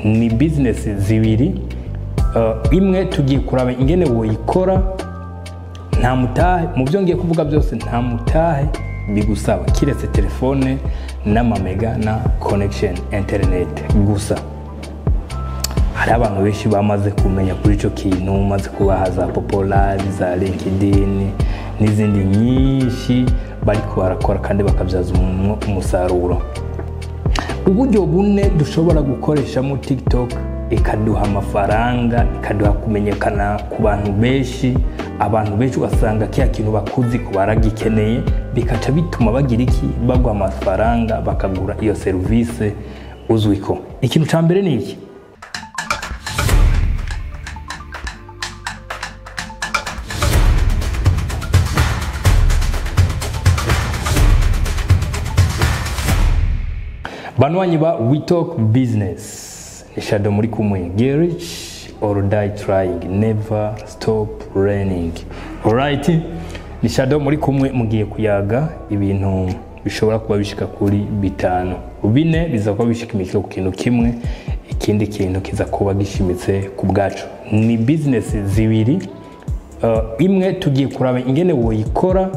ni business zibiri. Imwe tugiye kuraba ingene woyikora nta mutahe, mu byo ngiye kuvuga byose nta mutahe bigusaba kiretse telefone n'amamega na connection internet gusa. Hari abantu benshi bamaze kumenya kuri ico kintu, maze kubaha za Popular, za LinkedIn n'izindi nyinshi bariko barakora kandi bakabyaza umusaruro. Uburyo bune dushobora gukoresha mu TikTok ikaduha amafaranga, ikaduha kumenyekana ku bantu benshi. Abantu benshi ugasanga kiya kintu bakuzi ko baragikeneye, bikaca bituma bagira iki, bagwa amafaranga bakagura iyo service uzwiko. Ikintu ca mbere ni iki? Banwanyi ba We Talk Business, ni Shadow muri kumwe. Get rich or die trying, never stop learning. Alright, ni Shadow muri kumwe, mugiye kuyaga ibintu bishobora kuba bishika kuri bitanu. Bine biza kuba bishikimikira ku kintu kimwe, ikindi kintu kiza kuba gishimitse ku bwacu. Ni business zibiri. Imwe tugiye kuraba ingene woyikora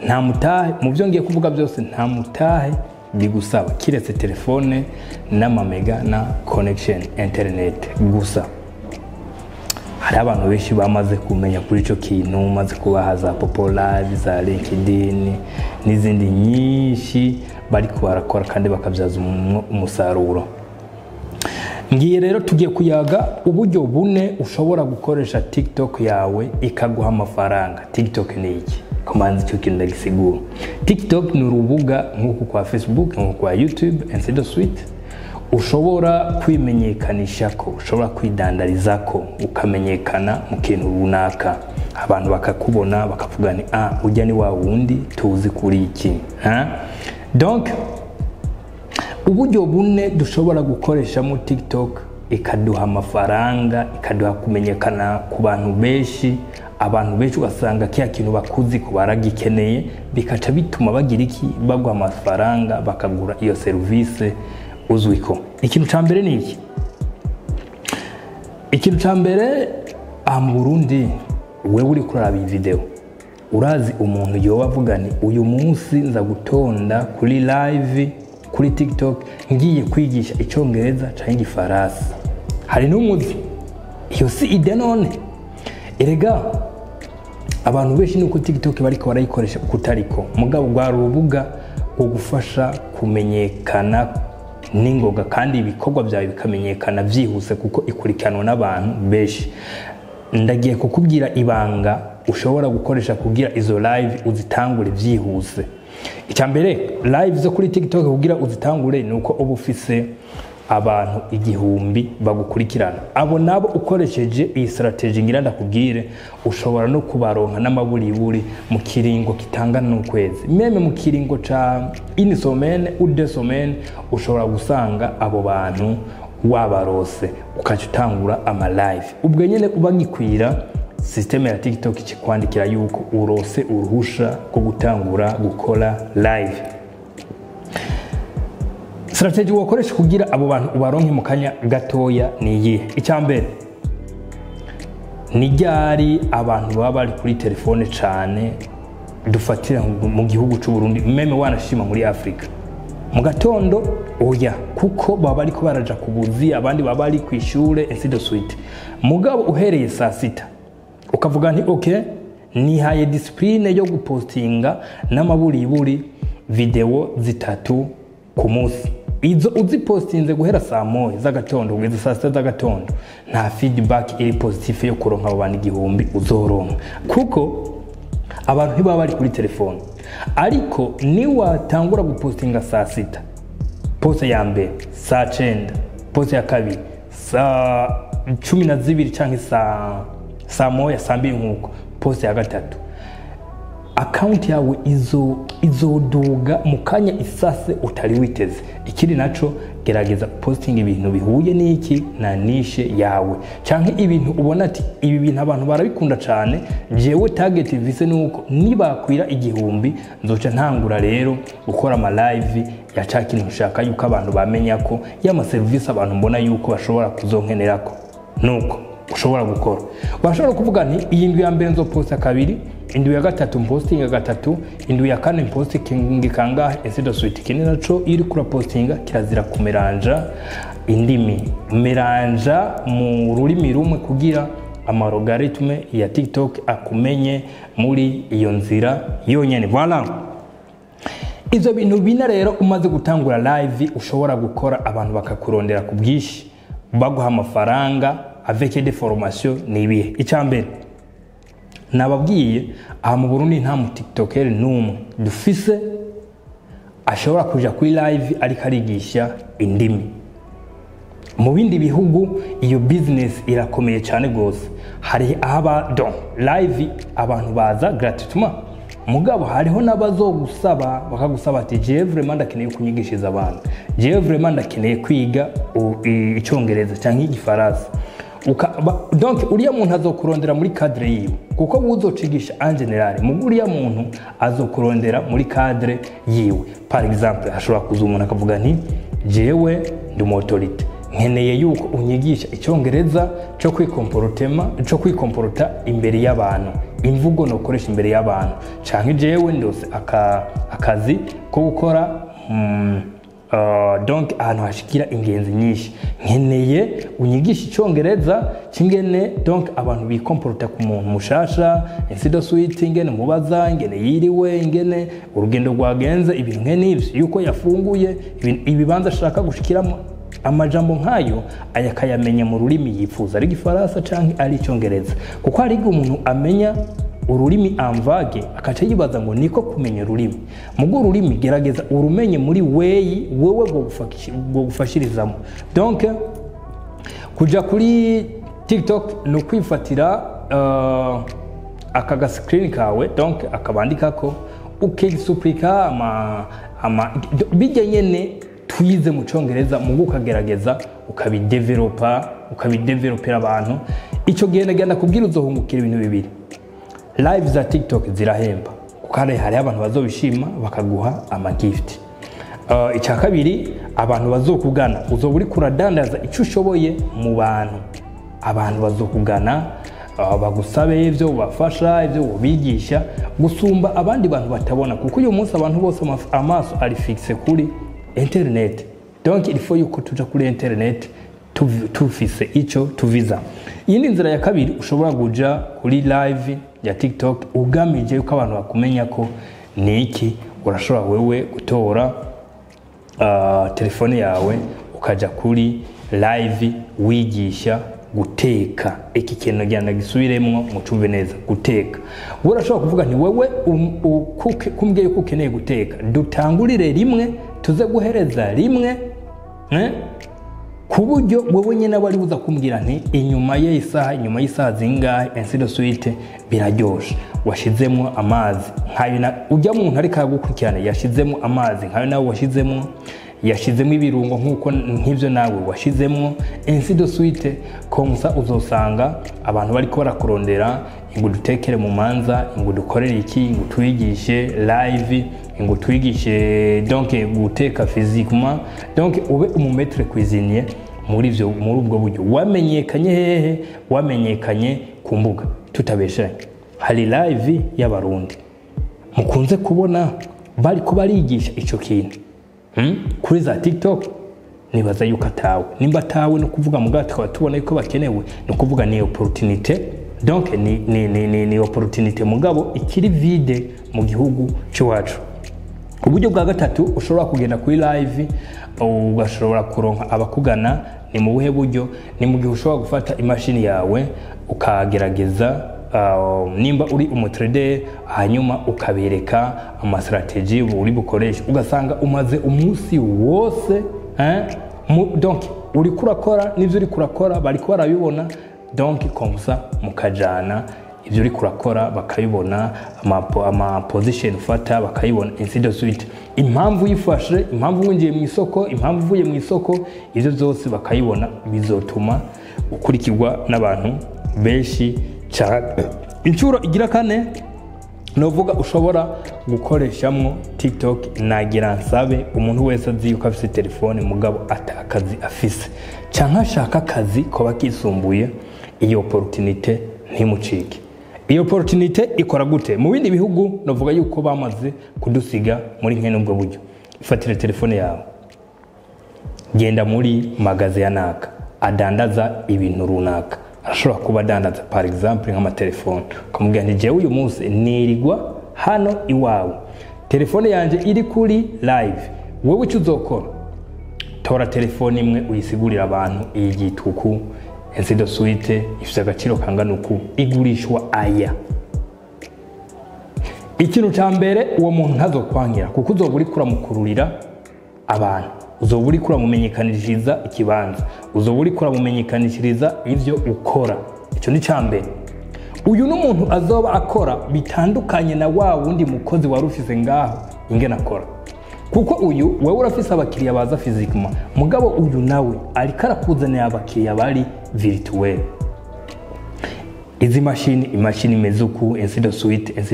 nta mutahe, mu byo ngiye kuvuga byose nta mutahe bigusaba kiretse telefone n'amamega na connection internet gusa. Hari abantu benshi bamaze kumenya kuri ico kintu, maze kubaha za Popular, za LinkedIn n'izindi nyinshi bariko barakora kandi bakabyaza umusaruro. Ngiye rero tugiye kuyaga uburyo bune ushobora gukoresha TikTok yawe ikaguha amafaranga. TikTok ni iki? Komanzi cyo kintu ndagisigura. TikTok ni urubuga nk'uko kwa Facebook, nk'uko kwa YouTube and so suite. Ushobora kwimenyekanisha ko, ushobora kwidandariza ko, ukamenyekana mu kintu runaka. Abantu bakakubona bakavuga ni ujya ni wa wundi tuzi kuri iki. Donc uburyo bune dushobora gukoresha mu TikTok ikaduha amafaranga, ikaduha kumenyekana ku bantu benshi. Abantu benshi ugasanga kiya kintu bakuzi ko baragikeneye, bikaca bituma bagira iki, bagwa amafaranga bakagura iyo service uzwiko. Ikintu ca mbere ni iki? Ikintu ca mbere mu Burundi, wewe uri kuraba iyi video, urazi umuntu yoba avuga ni uyu munsi nza gutonda kuri live kuri TikTok ngiye kwigisha icongereza canke igifaransa. Hari n'umuzi iyo si ide none. Erega abantu benshi nuko TikTok bariko barayikoresha kutariko mugabo gwa rubuga wo gufasha kumenyekana ningoga kandi ibikorwa byawe bikamenyekana vyihuse kuko ikurikanwa n'abantu benshi. Ndagiye kukubwira ibanga ushobora gukoresha kugira izo live uzitangure vyihuse. Icyambere live zo kuri TikTok kugira uzitangure nuko ubufise abantu igihumbi bagukurikirana. Abo nabo ukoresheje iyi strategy ngira ndakubwire ushobora no kubaronka n'amaburiburi mu kiringo kitangana n'ukwezi. Meme mu kiringo ca une semaine ou deux semaines ushobora gusanga abo bantu wabarose ukaca utangura ama live. Ubwo nyene ubagikwira system ya TikTok ikikwandikira yuko urose uruhusha ko gutangura gukora live. Strategy wakoresha kugira abo bantu ubaronke mu kanya gatoya ni iyihe? Icyambere ni ryari abantu baba bari kuri telefone cyane, dufatira mu gihugu cy'u Burundi, meme wanashima muri Afrika mu gatondo oya, kuko baba bari ko baraja kubuzi, abandi baba bari kwishure and so suite. Mugabo uhereye saa sita ukavuga nti okay, nihaye discipline yo gupostinga n'amaburiburi video zitatu ku munsi. Izo uzipostinze guhera saa moya z'agatondo kugeza saa sita z'agatondo, nta feedback iri positive yo kuronka abantu igihumbi uzoronka kuko abantu ntibaba bari kuri telefone. Ariko ni watangura gupostinga saa sita, poste ya mbere saa 9, poste ya kabiri saa 12 canke saa moya saa 2 nkuko, poste ya gatatu account yawe izoduga mukanya isase utari witeze. Ikindi naco gerageza posting ibintu bihuye n'iki na niche yawe canke ibintu ubona ati ibi bintu abantu barabikunda cyane, jewe target vise nuko nibakwira 1000 nzoca ntangura rero gukora ama live ya cakintu ushaka yuko abantu bamenya ko yama service abantu mbona yuko bashobora kuzonkenerako. Nuko ushobora gukora, bashobora kuvuga nti iyi ndwi ya mbere nzo posta kabiri, indwi ya gatatu posting gatatu, indwi ya kane posting kangahe, instead suite kene naco iri kura postinga kirazira kumeranja indimi, meranja mu rurimi rumwe kugira amarogaritme ya TikTok akumenye muri iyo nzira yonyene. Voilà, izo bintu bina rero umaze gutangura live ushobora gukora abantu bakakurondera ku bwishi baguha amafaranga avec des formations nibihe. Icambere nababwiye aha mu Burundi nta mu TikToker numwe dufise ashobora kuja kuri live ariko arigisha indimi. Mu bindi bihugu iyo business irakomeye cyane gose, hari live abantu baza gratuitement, mugabo hariho n'abazogusaba bakagusaba ati je vraiment ndakeneye kunyigishiza abantu, je vraiment ndakeneye kwiga icyongereza cyangwa igifaransa. Donc uriya muntu azokurondera muri cadre yiwe kuko uzocigisha en general, mu uriya muntu azokurondera muri cadre yiwe. Par exemple ashobora kuza umuntu akavuga nti jewe ndi mu autorité nkeneye yuko unyigisha icyongereza cyo kwikomporta imbere y'abantu, imvugo no koresha imbere y'abantu, canke jewe ndose akazi ko gukora donc ahantu hashikira ingenzi nyinshi, nkeneye unyigisha icyongereza kingene donc abantu bikomporta ku muntu mushasha, instead suite ingene mubaza, ingene yiriwe, ingene urugendo rwagenze, ibintu nk'ivyo yuko yafunguye ibibanza ashaka gushikiramo amajambo nkayo ayakayamenya mu rurimi yifuza, ari gifaransa canke ari icyongereza. Kuko hari umuntu amenya ururimi amvage akaca yibaza ngo niko kumenya ururimi, mugo ururimi gerageza urumenye muri wewe bwo gufashirizamo. Donc kuja kuri TikTok no kwifatira aka screen kawe, donc akabandikako ukisuplika ama bijye nyene twize mu cyongereza, mugo ukagerageza ukabidevelopera abantu. Ico genda kubwira uzohungukira ibintu bibiri. Live za TikTok zirahemba kuko hari abantu bazobishima bakaguha ama gift. Icya kabiri, abantu bazokugana uzoburi kuradandaza icyo ushoboye mu bantu, abantu bazokugana bagusabe ivyo bafasha, ivyo bigisha gusumba abandi bantu batabona, kuko uyu munsi abantu bose amaso ari fixe kuri internet. Donc il faut yuko tuja kuri internet tufise ico tuviza. Iyi ni inzira ya kabiri ushobora kuja kuri live ya TikTok ugamije yuko abantu bakumenya ko niki. Urashobora wewe gutora telefone yawe ukaja kuri live wigisha guteka. Iki kintu gyanda gisubiremwo mucumve neza, guteka. Urashobora kuvuga nti wewe kumbwiye ko ukeneye guteka, dutangurire rimwe tuze guhereza rimwe, kuburyo wewe nyene bari buza kumbwira nti inyuma y'isaha zingahe, instead suite biraryoshe washizemo amazi nkayo na ujya mu ntari kagukurikirana yashizemo amazi nkayo nawe yashizemo ibirungo nk'ivyo nawe washizemo, instead suite komsa uzosanga abantu bari ko barakurondera ngo dutekere mu manza, ngo dukorere iki, ngo twigishe live, ngo twigishe donc guteka physiquement. Donc ube umumetre cuisinier muri ubwo buryo. Wamenyekanye hehe? Wamenyekanye ku mbuga. Tutabeshanye, hari live y'abarundi mukunze kubona bari ko barigisha ico kintu kuri za TikTok. Nibaza yuko atawe, nimba tawe no kuvuga mugati kwa tubona yuko bakenewe, no kuvuga ni opportunité. Donc ni opportunité mugabo ikiri vide mu gihugu cyacu. Uburyo bwa gatatu ushobora kugenda kuri live ugashobora kuronka abakugana. Ni mu buhe buryo? Ni mu gihe ushobora gufata imashini yawe ukagerageza nimba uri umutrader, hanyuma ukabereka ama strategy uri bukoresha, ugasanga umaze umunsi wose donc uri kurakora n'ivyo uri kurakora bari ko barabibona. Donc comme ça mukajana ivyo uri kurakora bakayibona, ama position ufata bakayibona ainsi de suite. Impamvu yifashe, impamvu winjiye mu isoko, impamvu uvuye mu isoko, ivyo byose bakayibona, bizotuma ukurikirwa n'abantu benshi cyane. Inshuro igira kane novuga ushobora gukoreshamwo TikTok, nagira nsabe umuntu wese azi yuko afise telefone mugabo atakazi afise canke ashaka akazi ko bakisumbuye, iyo opportunité ntimucike. Iyo opportunité ikora gute? Mu bindi bihugu novuga yuko bamaze kudusiga muri nkene ubwo buryo. Ifatire telefone yawe, genda muri magaze ya naka adandaza ibintu runaka, ashobora kuba adandaza par exemple nk'amatelefone, ukamubwira nti jewe uyu munsi nirigwa hano iwawe, telefone yanje iri kuri live, wowe icyo uzokora tora telefone imwe uyisigurira abantu, iyigituku ainsi de suite, ifite agaciro kangana uku, igurishwa aya. Ikintu ca mbere uwo muntu ntazokwangira, kuko uzoba uri kuramukururira abantu, uzoba uri kuramumenyekanishiriza ikibanza, uzoba uri kuramumenyekanishiriza ivyo ukora. Ico ni ca mbere. Uyu n'umuntu azoba akora bitandukanye na wa wundi mukozi wari ufise ngaho ingena akora, kuko uyu wewe urafise abakiriya baza physiquement, mugabo uyu nawe ariko arakuzanira abakiriya bari virtuel. Izi imashini mezuku ainsi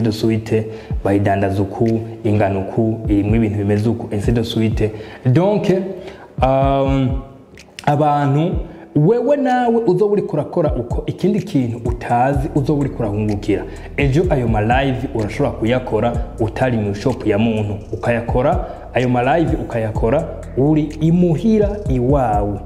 de suite bayidandaza uku, ingana uku, irimwe ibintu bimeze uku ainsi de suite. Donc abantu wewe nawe uzoba uri kurakora uko, ikindi kintu utazi uzoba uri kurahungukira. Ejo ayo ma live urashobora kuyakora utari mu shop ya muntu, ukayakora ayo ma live ukayakora uri imuhira iwawe,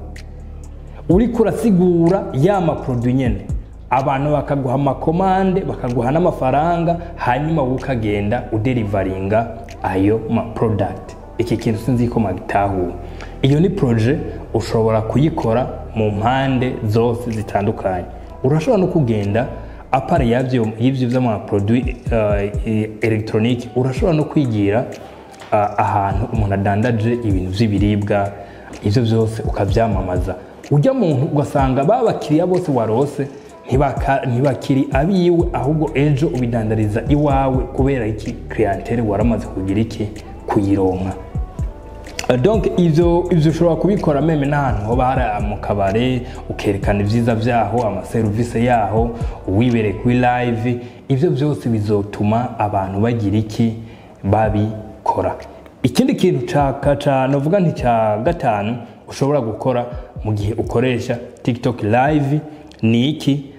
uri kurasigura ya ma produit nyene, abantu bakaguha amakomande, bakaguha n'amafaranga, hanyuma ukagenda udelivaringa ayo ma product. Iki kintu sinzi ko magitahu. Iyo ni projet ushobora kuyikora mu mpande zose zitandukanye. Urashobora no kugenda apare y'ivyo vy'ama produit electronique, urashobora no kwigira ahantu umuntu adandaje ibintu vy'ibiribwa, ivyo byose ukavyamamaza. Ujya muntu ugasanga babakiriya bose warose ntibakiri abiwe, ahubwo ejo ubidandariza iwawe kubera iki clientele waramaze kugira iki kuyironka. Donc ivyo ushobora kubikora meme n'ahantu ho bahara mu kabare, ukerekana ivyiza vyaho, ama service yaho, uwibere kuri live. Ivyo byose bizotuma abantu bagira iki babikora. Ikindi kintu ca novuga nti ca gatanu ushobora gukora mu gihe ukoresha TikTok live ni iki?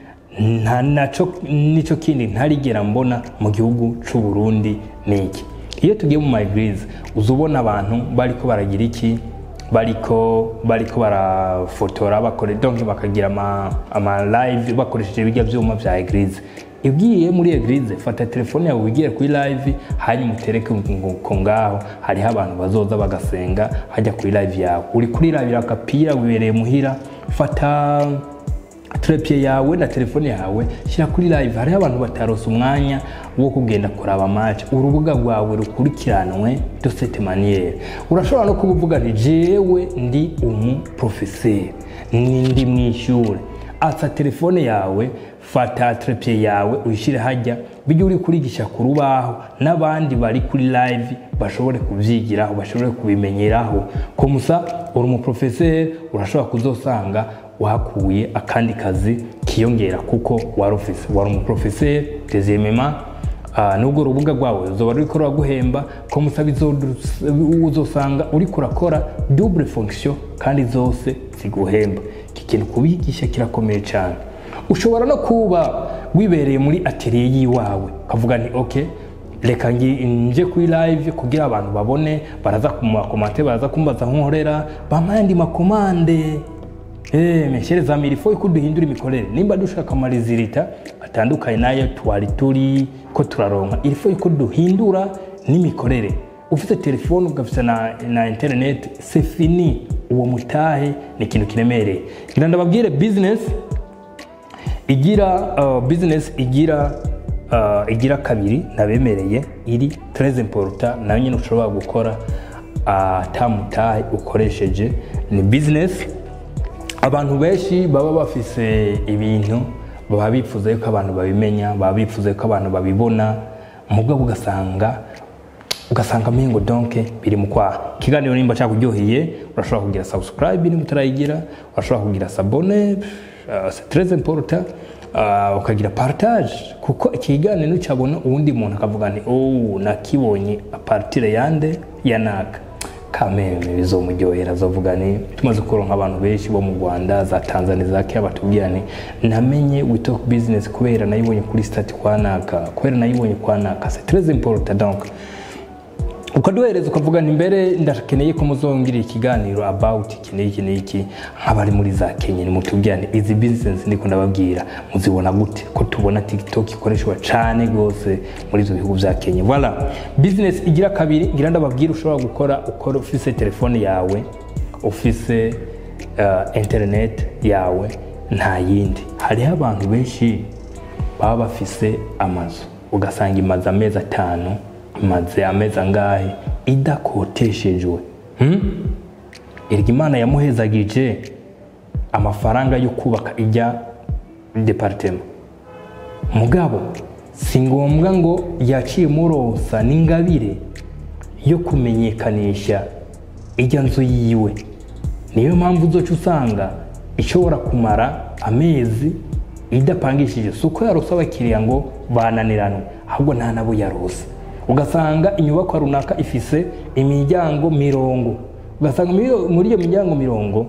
Nico kindi ntarigera mbona mu gihugu c'u Burundi ni iki? Iyo tugiye mu MyGreeze uzubona abantu bariko baragira iki, bariko barafotora, bakore donc bakagira ama live bakoresheje bijya vyuma vya Greeze. Ugiye muri Greeze fata telefone yawe ugiye kuri live, hanyuma utereke ngo ngaho hari abantu bazoza bagasenga hajya kuri live yawe. Uri kuri live akapira wibereye muhira, fata trepie yawe na telefone yawe shira kuri live. Hari abantu batarose umwanya wo kugenda kuraba match, urubuga rwawe rukurikiranwe de cette manière. Urashobora no kuvuga nti jewe ndi professeur, ndi mwishure. Asa telefone yawe, fata trepie yawe uyishire hajya, bijye uri kurigisha ku rubaho n'abandi bari kuri live bashobore kuvyigiraho, bashobore kubimenyeraho. Ko musa uri professeur, urashobora kuzosanga wakuye akandi kazi kiyongera kuko wari professeur. Deuxièmement, nubwo rubuga rwawe uzoba ruriko ruraguhemba, ko musabizo uzosanga uri kurakora double fonction kandi zose ziguhemba. Iki kintu kubigisha kirakomeye cyane. Ushobora no kuba wibereye muri atelier yiwawe ukavuga ni okay, reka nje kuri live kugira abantu babone, baraza kumakomante, baraza kumbaza nkorera, bamandi makomande. Meshereza mirifo ikuduhindura imikorere, nimba dushaka amarizirita atandukanye nayo twari turi ko turaronka, irifo ikuduhindura n'imikorere. Ufite telefone ugafite na internet, c'est fini. Uwo mutahe ni ikintu kiremereye. Ngira ndababwire business igira kabiri nabemereye, iri très important, nayo nyine ushobora gukora tamutahe ukoresheje, ni business. Abantu benshi baba bafise ibintu baba bifuza yuko abantu babimenya, baba bifuza yuko abantu babibona, mugabo ugasanga mengo donc biri mu kwa kiganiro nimba cyakuryoheye urashobora kugira subscribe ni mutarayigira, urashobora kugira s'abonner, c'est très important, ukagira partage kuko ikiganiro cyabona uwundi muntu akavuga ni nakibonye a partir yande yanaka kameme bizomuryohera zovuga ni tumaze kuronka abantu benshi bo mu Rwanda za Tanzania za Kenya batubwira ni namenye we talk business kubera nayibonye kuri stat kwanaka, kubera nayibonye kwanaka, c'est très important. Donc ukaduhereza ukavuga ni mbere ndakeneye ko muzongira ikiganiro about iki nk'abari muri za Kenya, ni mutubwira ni izi business ndiko ndababwira muzibona gute ko tubona TikTok ikoreshwa cyane gose muri izo bihugu bya Kenya. Voilà, business igira kabiri ngira ndababwira ushobora ukora ufise telefone yawe, ufise internet yawe, nta yindi. Hari abantu benshi baba bafise amazu, ugasanga imaza amezi 5 maze amezi angahe idakoteshejwe. Imana yamuhezagije amafaranga yo kubaka ijya departement, mugabo si ngombwa ngo yaciye murosa n'ingabire yo kumenyekanisha ijya nzu yiwe. Niyo mpamvu uzoca usanga ishobora kumara amezi idapangishije, suko yarosa abakiriya ngo bananiranwe, ahubwo nta nabo yarosa. Ugasanga inyubako runaka ifise imiryango 70, ugasanga muri iyo miryango 70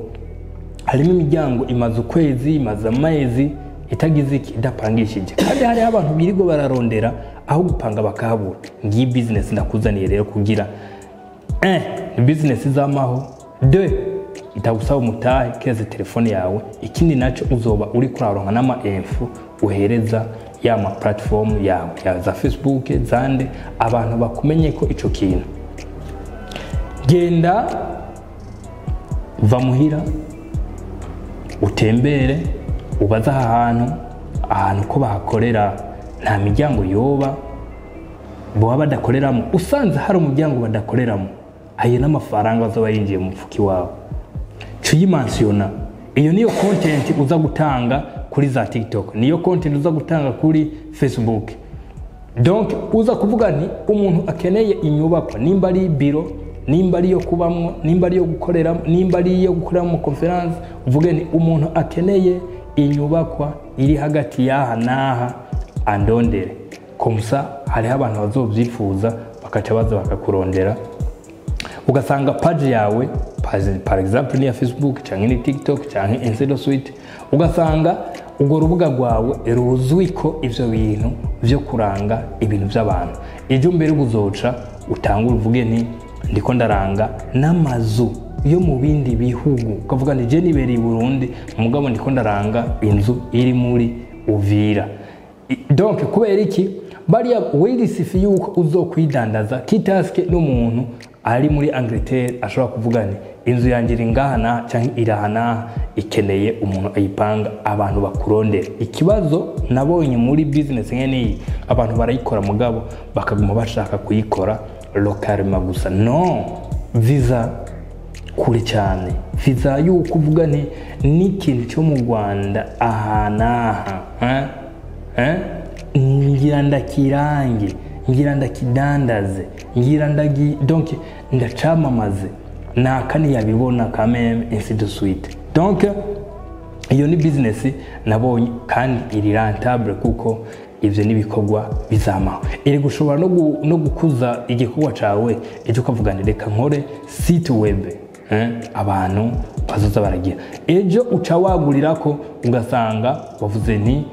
harimo imiryango imaze ukwezi, imaze amezi itagize idapangishije, kandi hari abantu birigo bararondera aho gupanga bakahabura. Ngiyi business ndakuzaniye rero kugira business izamaho 2 itagusaba umutahe keze telefone yawe, ikindi naco uzoba uri kuraronka n'ama info uhereza ya ma platform yawe ya za Facebook zande abantu bakumenye ko ico kintu. Genda va muhira utembere ubaza ahantu ko bahakorera nta miryango yoba bo badakoreramo, usanze hari umuryango badakoreramo ayo n'amafaranga azoba yinjiye mu mfuki wawe. Cuyimansiona iyo niyo content uza gutanga kuri za TikTok, niyo content uza gutanga kuri Facebook. Donc uza kuvuga ni umuntu akeneye inyubako, nimba ari biro, nimba ari yo kubamwo, nimba ari yo gukoreramo, nimba ari yo gukoreramo conference, uvuge ni umuntu akeneye inyubako iri hagati yaha naha andondere. Komsa hari abantu bazovyifuza bakaca baza bakakurondera, ugasanga page yawe par exemple ni ya Facebook cyangwa ni TikTok cyangwa Insider Suite, ugasanga ubwo rubuga rwawe ruzwi ko ivyo bintu byo kuranga ibintu by'abantu. Ejo mbere guzoca utangura uvuge nti ndiko ndaranga n'amazu yo mu bindi bihugu, ukavuga ni je nibereye Burundi mugabo ndiko ndaranga inzu iri muri Uvira. Donc kubera iki bariya wirisifi yuko uzokwidandaza kitaske n'umuntu ari muri Angleterre ashobora kuvuga ni inzu yanjye ngahana cyangwa irahana ikeneye umuntu ayipanga abantu bakurondera. Ikibazo nabonye muri business nkene abantu barayikora mugabo bakaguma bashaka kuyikora localement gusa. No, visa kuri cyane, visa yuko kuvuga ni n'ikintu cyo mu Rwanda ahanaha ngira ndakirange, ngira ndakidandaze, ngira ndagi donc ndacamamaze nakani yabibona kameme Insider Suite. Donc iyo ni business nabonye kandi iri rentable kuko ivyo nibikorwa bizamaho. Iri gushobora no gukuza igikorwa cawe, ejo kavugana reka nkore site web abantu bazoza baragira. Ejo uca wagurirako ugasanga bavuze nti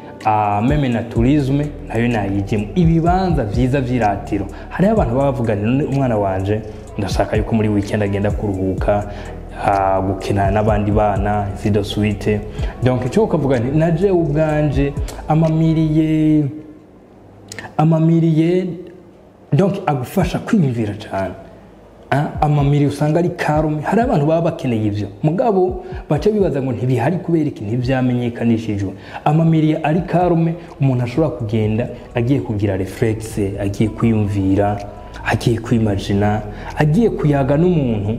meme na tourisme nayo nayijimo ibibanza vyiza vyiratiro. Hari abantu bavuga none umwana wanje ndashaka yuko muri weekend agenda kuruhuka gukina n'abandi bana Insider Suite. Donc cyo ukavuga nti naje ubwanje amamiriye donc agufasha kwiyumvira cyane. Amamiri usanga ari karume, hari abantu baba bakeneye ivyo mugabo bace bibaza ngo ntibihari kubera iki ntivyamenyekanishijwe. Amamiri ari karume umuntu ashobora kugenda agiye kugira reflex, agiye kwiyumvira, agiye kwimagina, agiye kuyaga n'umuntu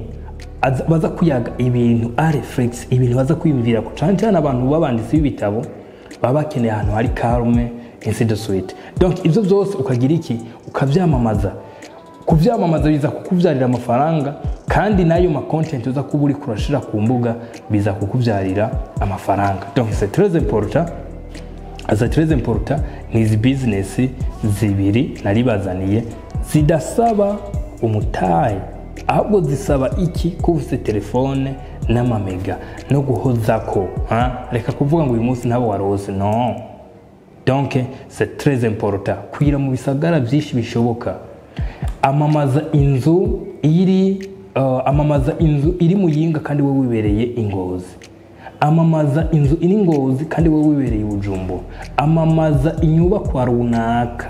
baza kuyaga ibintu reflex, ibintu baza kwiyumvira ko cyane abantu babanditse ibitabo baba bakeneye ahantu hari calme ainsi de suite. Donc ivyo byose ukagira iki ukavyamamaza. Kuvyamamaza biza kukuvyarira amafaranga kandi nayo ma content uza kuba uri kurashira ku mbuga biza kukuvyarira amafaranga. Donc c'est très important. Aza très important ni business zibiri naribazaniye zidasaba umutahe ahubwo zisaba iki kufise telefone n'amamega no guhozako reka kuvuga ngo uyu munsi ntabo warose no. Donc c'est très important kwira mu bisagara byinshi bishoboka. Amamaza inzu iri Muyinga kandi wowe wibereye Ingozi. Amamaza inzu iri Ngozi kandi wowe wibereye Bujumbura. Amamaza inyubako runaka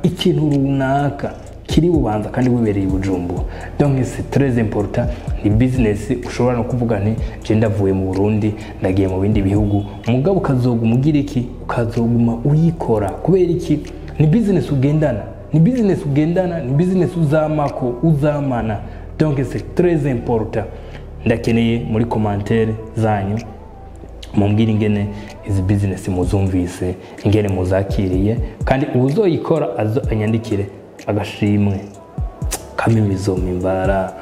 ikintu runaka kiri Bubanza kandi wibereye Bujumbura. Donc c'est très important. Ni business ushobora no kuvuga nti je ndavuye mu Burundi ndagiye mu bindi bihugu mugabo ukazoguma ugira iki ukazoguma uyikora kubera iki ni business ugendana. Ni business uzamako uzamana. Donc c'est très important. Ndakeneye muri commentaire zanyu mumbwira ingene izi business muzumvise ingene muzakiriye kandi uzoyikora anyandikire agashimwe kamimizo mimbara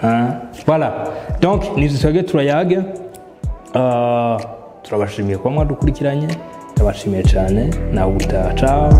voilà. Donc nizitwage turayage turabashimiye kwa mwadukurikiranye ndabashimiye cyane nawe utaha ciao.